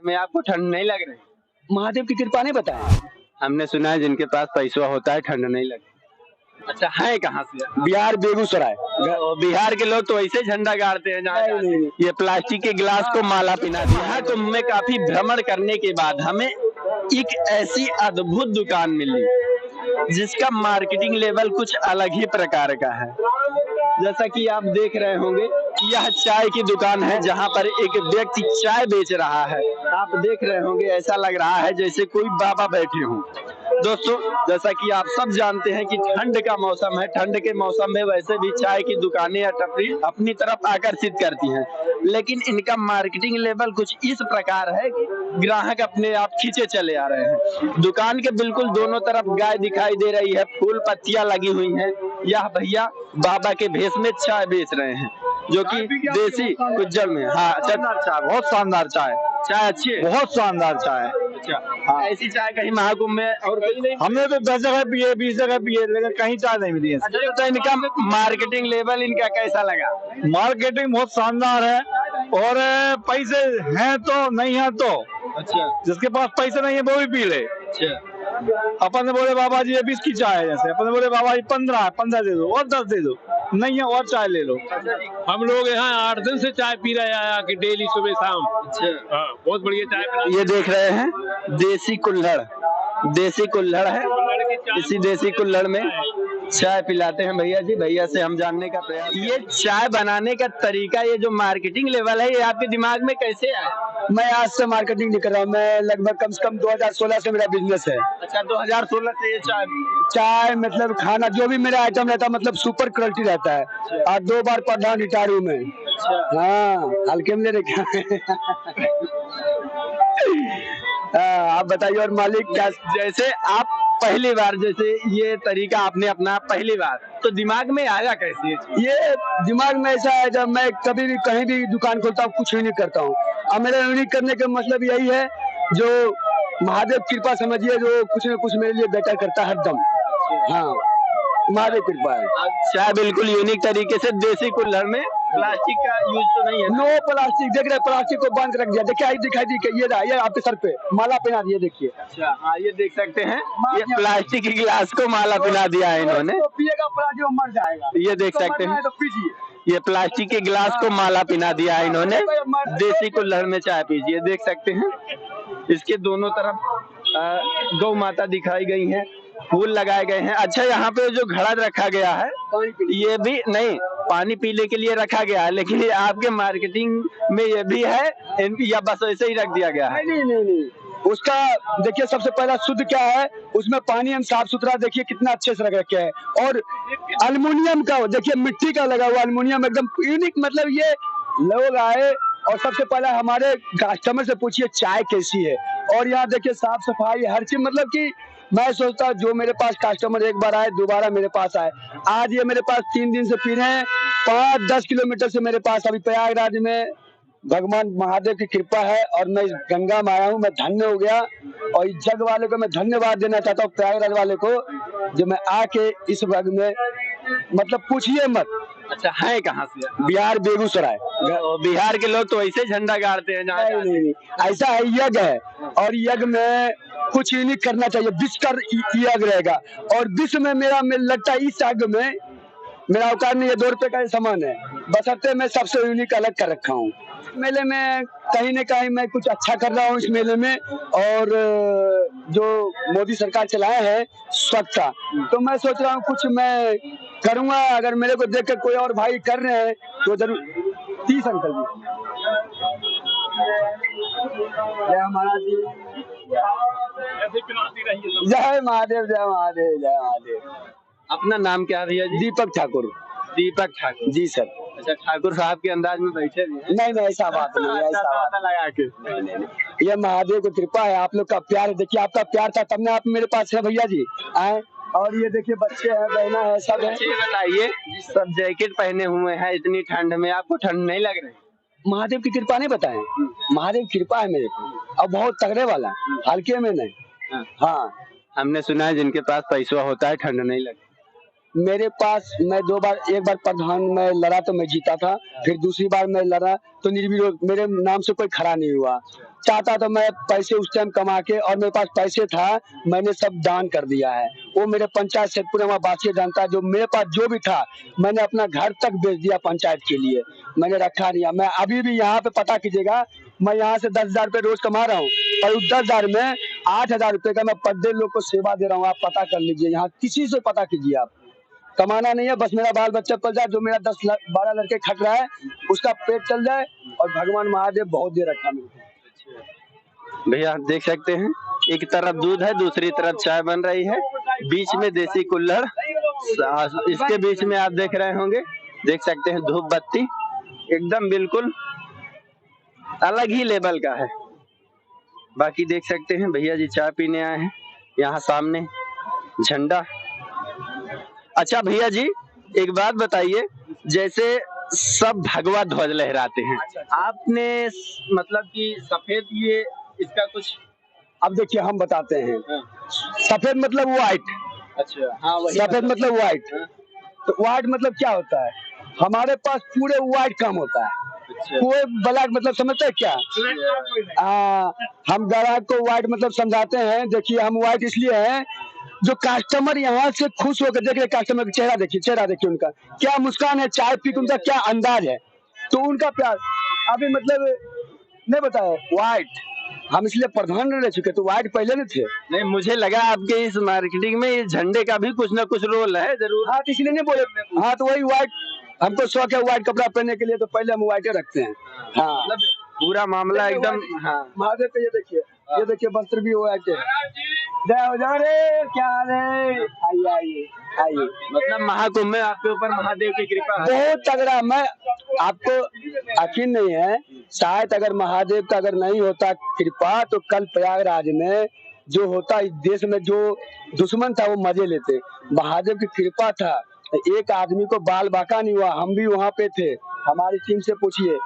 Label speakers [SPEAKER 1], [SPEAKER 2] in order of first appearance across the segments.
[SPEAKER 1] में आपको ठंड नहीं लग रही?
[SPEAKER 2] महादेव की कृपा नहीं बताया।
[SPEAKER 1] हमने सुना है जिनके पास पैसा होता है ठंड नहीं लगती। अच्छा, है कहाँ से?
[SPEAKER 2] बिहार बेगूसराय।
[SPEAKER 1] बिहार के लोग तो ऐसे झंडा गाड़ते हैं जहाँ
[SPEAKER 2] नहीं।
[SPEAKER 1] ये प्लास्टिक के गिलास को माला पहना दिया। महाकुंभ में काफी भ्रमण करने के बाद हमें एक ऐसी अद्भुत दुकान मिली जिसका मार्केटिंग लेवल कुछ अलग ही प्रकार का है। जैसा कि आप देख रहे होंगे, यह चाय की दुकान है जहां पर एक व्यक्ति चाय बेच रहा है। आप देख रहे होंगे, ऐसा लग रहा है जैसे कोई बाबा बैठे हों। दोस्तों, जैसा कि आप सब जानते हैं कि ठंड का मौसम है, ठंड के मौसम में वैसे भी चाय की दुकानें या टपरी अपनी तरफ आकर्षित करती हैं, लेकिन इनका मार्केटिंग लेवल कुछ इस प्रकार है कि ग्राहक अपने आप खींचे चले आ रहे हैं। दुकान के बिल्कुल दोनों तरफ गाय दिखाई दे रही है, फूल पत्तियां लगी हुई हैं। यह भैया बाबा के भेष में चाय बेच रहे हैं, जो कि देसी गुज्जर में। हाँ, चाय, बहुत शानदार चाय। चाय अच्छी है, बहुत शानदार चाय। अच्छा, हाँ। ऐसी चाय कहीं महाकुंभ में और कहीं नहीं?
[SPEAKER 2] हमने तो 10 जगह पिए, 20 जगह पिए, लेकिन कहीं चाय नहीं मिली है।
[SPEAKER 1] अच्छा, तो इनका मार्केटिंग लेवल इनका कैसा लगा?
[SPEAKER 2] मार्केटिंग बहुत शानदार है, और पैसे हैं तो नहीं है तो।
[SPEAKER 1] अच्छा,
[SPEAKER 2] जिसके पास पैसे नहीं है वो भी पी ले।
[SPEAKER 1] अच्छा,
[SPEAKER 2] अपन ने बोले बाबा जी ये 20 की चाय है, जैसे अपन ने बोले बाबा जी 15 दे दो और 10 दे दो, नहीं है और चाय ले लो।
[SPEAKER 3] हम लोग यहाँ 8 दिन से चाय पी रहे हैं कि डेली सुबह शाम।
[SPEAKER 1] अच्छा,
[SPEAKER 3] हाँ, बहुत बढ़िया चाय।
[SPEAKER 1] ये देख रहे हैं देसी कुल्हड़, देसी कुल्हड़ है। इसी देसी कुल्हड़ में चाय पिलाते हैं भैया जी। भैया से हम जानने का प्रयास। ये चाय बनाने का तरीका, ये जो मार्केटिंग लेवल है, ये आपके दिमाग में कैसे आया?
[SPEAKER 2] मैं आज से मार्केटिंग नहीं कर रहा हूँ, मैं लगभग कम से कम 2016 से मेरा बिजनेस है।
[SPEAKER 1] अच्छा, 2016 से ये
[SPEAKER 2] चाय मतलब खाना जो भी मेरा आइटम रहता है मतलब सुपर क्वालिटी रहता है। और 2 बार प्रधान रिटायर हूँ मैं। हाँ, हल्के में ले रखे। आप बताइए। और मालिक क्या?
[SPEAKER 1] जैसे आप पहली बार, जैसे ये तरीका आपने अपना पहली बार, तो दिमाग में आया कैसे?
[SPEAKER 2] ये दिमाग में ऐसा है, जब मैं कभी भी कहीं भी दुकान खोलता हूँ कुछ यूनिक करता हूँ। और मेरा यूनिक करने का मतलब यही है, जो महादेव कृपा समझिए, जो कुछ न कुछ मेरे लिए बेटर करता है हरदम। हाँ, महादेव कृपा है।
[SPEAKER 1] चाय बिल्कुल यूनिक तरीके से देसी कुल्हड़ में, प्लास्टिक का यूज तो नहीं है?
[SPEAKER 2] No plastic. देख रहे, प्लास्टिक को बंद रख दिया। देखिए, दिखाई दी ये रहा, ये आपके सर पे माला पहना दिया, देखिए।
[SPEAKER 1] अच्छा, हाँ, ये देख सकते हैं, ये प्लास्टिक के गिलास को माला पहना दिया है इन्होंने।
[SPEAKER 2] तो पिएगा प्लास्टिक मर जाएगा।
[SPEAKER 1] ये देख सकते हैं,
[SPEAKER 2] तो पीजिए।
[SPEAKER 1] ये प्लास्टिक के गिलास को माला पहना दिया है इन्होंने। देसी कुल्हड़ में चाय पीजिए। देख सकते हैं, इसके दोनों तरफ गौ माता दिखाई गई हैं, फूल लगाए गए हैं। अच्छा, यहाँ पे जो घड़ा रखा गया है, ये भी नहीं पानी पीने के लिए रखा गया है, लेकिन ये आपके मार्केटिंग में ये भी है या बस ऐसे ही रख दिया गया है?
[SPEAKER 2] नहीं। उसका देखिए, सबसे पहला शुद्ध क्या है, उसमें पानी हम साफ सुथरा, देखिए कितना अच्छे से रख रखे हैं। और अल्युमिनियम का, देखिए मिट्टी का लगा हुआ अल्युमिनियम, एकदम यूनिक। मतलब ये लोग आए और सबसे पहला हमारे कस्टमर से पूछिए चाय कैसी है। और यहाँ देखिए साफ सफाई हर चीज, मतलब कि मैं सोचता हूँ जो मेरे पास कस्टमर एक बार आए दोबारा मेरे पास आए। आज ये मेरे पास 3 दिन से पी रहे हैं, 5-10 किलोमीटर से मेरे पास। अभी प्रयागराज में भगवान महादेव की कृपा है और मैं इस गंगा में आया हूँ, मैं धन्य हो गया। और इस जग वाले को मैं धन्यवाद देना चाहता हूँ, प्रयागराज वाले को, जो मैं आके इस जग में, मतलब पूछिए मत।
[SPEAKER 1] अच्छा, है कहाँ से?
[SPEAKER 2] बिहार बेगूसराय।
[SPEAKER 1] बिहार के लोग तो ऐसे झंडा गाड़ते हैं जहाँ
[SPEAKER 2] नहीं, ऐसा है, यज्ञ है और यज्ञ में कुछ यूनिक करना चाहिए। विश्व का यज्ञ रहेगा और विश्व में मेरा लगता है इस यज्ञ में मेरा औकात नहीं है। 2 रुपए का सामान है, बशर्ते मैं सबसे यूनिक अलग कर रखा हूँ। मेले में कहीं न कहीं मैं कुछ अच्छा कर रहा हूँ इस मेले में। और जो मोदी सरकार चलाए है स्वच्छता, तो मैं सोच रहा हूँ कुछ मैं करूँगा। अगर मेरे को देख कर कोई और भाई कर रहे हैं तो जरूर। 30 अंकल जी। जय महाराज जी, जय महादेव, जय महादेव, जय महादेव।
[SPEAKER 1] अपना नाम क्या है भैया जी?
[SPEAKER 2] दीपक ठाकुर।
[SPEAKER 1] दीपक ठाकुर
[SPEAKER 2] जी सर।
[SPEAKER 1] अच्छा, ठाकुर साहब के अंदाज में बैठे हैं?
[SPEAKER 2] नहीं, ऐसा बात नहीं, ऐसा बात
[SPEAKER 1] लगा के
[SPEAKER 2] नहीं। ये महादेव की कृपा है, आप लोग का प्यार। देखिए आपका प्यार था तब आप मेरे पास है भैया जी आए। और ये देखिए बच्चे हैं, बहना है, सब है।
[SPEAKER 1] ये बताइए, सब जैकेट पहने हुए हैं इतनी ठंड में, आपको ठंड नहीं लग रही?
[SPEAKER 2] महादेव की कृपा नहीं बताए, महादेव की कृपा है मेरे को, और बहुत तगड़े वाला, हल्के में नहीं। हाँ,
[SPEAKER 1] हमने सुना है जिनके पास पैसा होता है ठंड नहीं लगती।
[SPEAKER 2] मेरे पास, मैं 2 बार, एक बार प्रधान में लड़ा तो मैं जीता था, फिर दूसरी बार मैं लड़ा तो निर्विरोध, मेरे नाम से कोई खड़ा नहीं हुआ। चाहता तो मैं पैसे उस टाइम कमा के, और मेरे पास पैसे था, मैंने सब दान कर दिया है। वो मेरे पंचायत से पूरे वासी जानता है। जो मेरे पास जो भी था मैंने अपना घर तक बेच दिया पंचायत के लिए, मैंने रखा नहीं। मैं अभी भी यहाँ पे पता कीजिएगा, मैं यहाँ से 10,000 रुपये रोज कमा रहा हूँ, और उस 10,000 में 8,000 रुपये का मैं पर डे लोग को सेवा दे रहा हूँ। आप पता कर लीजिए, यहाँ किसी से पता कीजिए। आप कमाना नहीं है, बस मेरा बाल बच्चा पल जाए, जो मेरा 10-12 लड़के खट रहा है उसका पेट चल जाए, और भगवान महादेव बहुत देर रखा मिलता है।
[SPEAKER 1] भैया आप देख सकते हैं, एक तरफ दूध है, दूसरी तरफ चाय बन रही है, बीच में देसी कुल्हड़, इसके बीच में आप देख रहे होंगे, देख सकते हैं धूप बत्ती एकदम बिल्कुल अलग ही लेवल का है। बाकी देख सकते हैं भैया जी चाय पीने आए हैं, यहाँ सामने झंडा। अच्छा भैया जी एक बात बताइए, जैसे सब भगवा ध्वज लहराते हैं, आपने मतलब कि सफेद ये इसका कुछ।
[SPEAKER 2] अब देखिए हम बताते हैं, सफेद मतलब व्हाइट।
[SPEAKER 1] अच्छा हाँ वही
[SPEAKER 2] सफेद मतलब व्हाइट। तो व्हाइट मतलब क्या होता है, हमारे पास पूरे व्हाइट काम होता है।
[SPEAKER 1] अच्छा।
[SPEAKER 2] कोई ब्लैक मतलब समझते हैं क्या? हम ग्राहक को व्हाइट मतलब समझाते हैं। देखिए हम व्हाइट इसलिए हैं, जो कस्टमर यहाँ से खुश होकर देख रहे, कस्टमर का चेहरा देखिए उनका क्या मुस्कान है, चाय पी के उनका क्या अंदाज है, तो उनका प्यार अभी मतलब नहीं बताया व्हाइट। हम इसलिए प्रधान रह चुके, तो व्हाइट पहले नहीं थे।
[SPEAKER 1] नहीं, मुझे लगा आपके इस मार्केटिंग में इस झंडे का भी कुछ ना कुछ रोल है जरूर।
[SPEAKER 2] हाँ तो इसलिए नहीं बोले। हाँ तो वही व्हाइट, हमको शौक है व्हाइट कपड़ा पहनने के लिए, तो पहले हम व्हाइट रखते हैं। हाँ
[SPEAKER 1] मतलब पूरा मामला एकदम। हाँ
[SPEAKER 2] महादेव का ये देखिए वस्त्र भी व्हाइट है। जय हो जा रे, क्या हाल है? आइए।
[SPEAKER 1] मतलब महाकुंभ में आपके ऊपर महादेव की कृपा है
[SPEAKER 2] बहुत तगड़ा। मैं आपको यकीन नहीं है, शायद अगर महादेव का अगर नहीं होता कृपा, तो कल प्रयागराज में जो होता, इस देश में जो दुश्मन था वो मजे लेते। महादेव की कृपा था, एक आदमी को बाल बाका नहीं हुआ। हम भी वहाँ पे थे, हमारी टीम से पूछिए।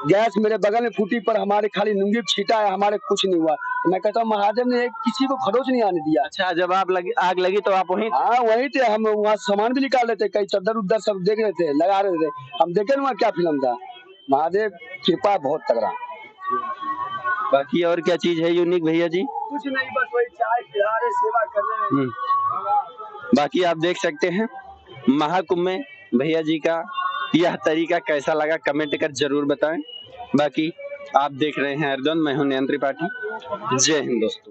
[SPEAKER 2] गैस मेरे बगल में फूटी, पर हमारे खाली लुंगी छीटा है, हमारे कुछ नहीं हुआ। मैं कहता हूँ महादेव ने किसी को खरोच नहीं आने दिया।
[SPEAKER 1] अच्छा जब आप आग लगी तो आप वहीं?
[SPEAKER 2] हाँ वहीं थे, हम वहाँ सामान भी निकाल रहे थे, कई चद्दर उद्दर सब देख रहे थे, लगा रहे थे। हम देखे ना वहाँ क्या फिल्म था। महादेव कृपा बहुत तगड़ा।
[SPEAKER 1] बाकी और क्या चीज है यूनिक भैया जी?
[SPEAKER 2] कुछ नहीं, बस वही चाय पिला रहे, सेवा कर रहे हैं।
[SPEAKER 1] बाकी आप देख सकते हैं महाकुंभ में भैया जी का यह तरीका कैसा लगा, कमेंट कर जरूर बताएं। बाकी आप देख रहे हैं अर्दन, मैं हूं नयन त्रिपाठी। जय हिंद दोस्तों।